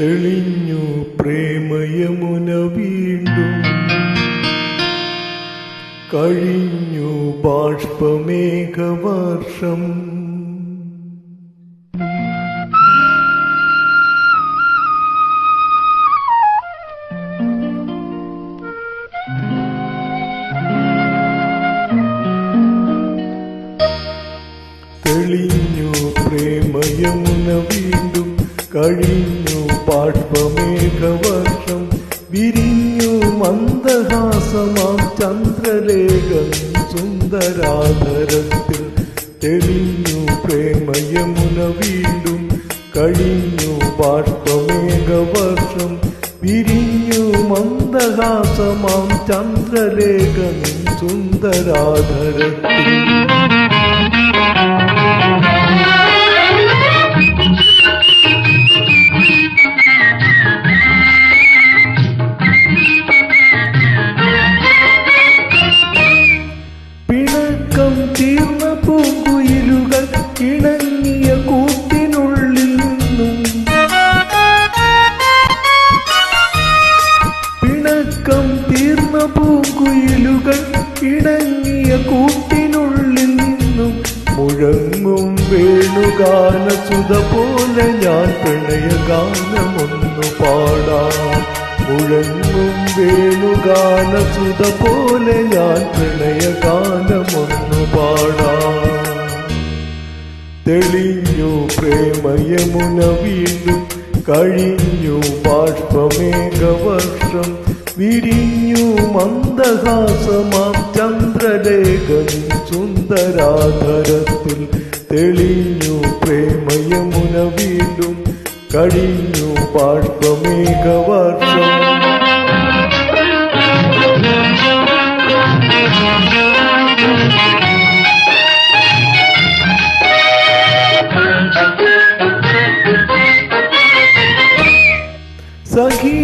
തെളിഞ്ഞു പ്രേമയമുന വീണ്ടും കഴിഞ്ഞു ബാഷ്പമേഘവർഷം. തെളിഞ്ഞു പ്രേമയമുന വീണ്ടും കഴിഞ്ഞു ബാഷ്പമേഘവർഷം. വിരിഞ്ഞു മന്ദഹാസമാം ചന്ദ്രലേഖം സുന്ദരാധരത്തിൽ. തെളിഞ്ഞു പ്രേമയമുന വീണ്ടും കഴിഞ്ഞു ബാഷ്പമേഘവർഷം. വിരിഞ്ഞു മന്ദഹാസമാം ചന്ദ്രലേഖം സുന്ദരാധരത്തിൽ. തീർന്ന പൂങ്കുയിലുകൾ ഇണങ്ങിയ കൂട്ടിനുള്ളിൽ നിന്നും പിണക്കം തീർന്ന പൂങ്കുയിലുകൾ ഇണങ്ങിയ കൂട്ടിനുള്ളിൽ നിന്നും മുഴങ്ങും വേണുഗാനസുധ പോലെ ഞാൻ പ്രണയഗാനമൊന്നു പാടാം. മുഴങ്ങും വേണുഗാനസുധ പോലെ ഞാൻ പ്രണയഗാനമൊന്നു പാടാം. തെളിഞ്ഞു പ്രേമയമുന വീണ്ടും കഴിഞ്ഞു ബാഷ്പമേഘവർഷം. വിരിഞ്ഞു മന്ദഹാസമാം ചന്ദ്രലേഖം സുന്ദരാധരത്തിൽ. തെളിഞ്ഞു പ്രേമയമുന വീണ്ടും കഴിഞ്ഞു ബാഷ്പമേഘവർഷം. സഖി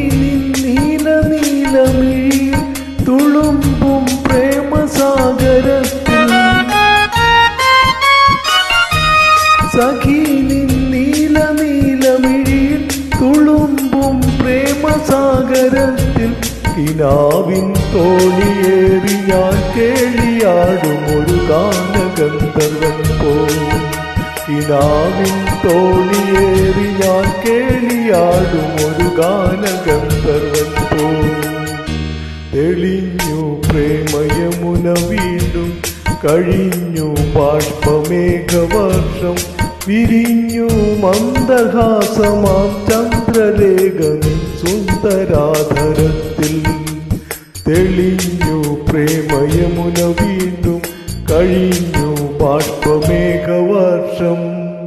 നീല നീലമിഴിയിൽ തുളുമ്പും പ്രേമസാഗരത്തിൽ. സഖി നീല നീലമിഴിയിൽ തുളുമ്പും പ്രേമസാഗരത്തിൽ. കിനാവിൻ തോണിയേറി ഞാൻ കേളിയാടും ഒരു ഗാനഗന്ധർവൻ പോൽ. കിനാവിൻ തോണിയേറി ഞാൻ കേളിയാടും ഒരു ഗാനഗന്ധർവൻ പോൽ. തെളിഞ്ഞു പ്രേമയമുന വീണ്ടും കഴിഞ്ഞു ബാഷ്പമേഘവർഷം. വിരിഞ്ഞു മന്ദഹാസമാം ചന്ദ്രലേഖം സുന്ദരാധരത്തിൽ. തെളിഞ്ഞു പ്രേമയമുന വീണ്ടും കഴിഞ്ഞു ബാഷ്പമേഘവർഷം.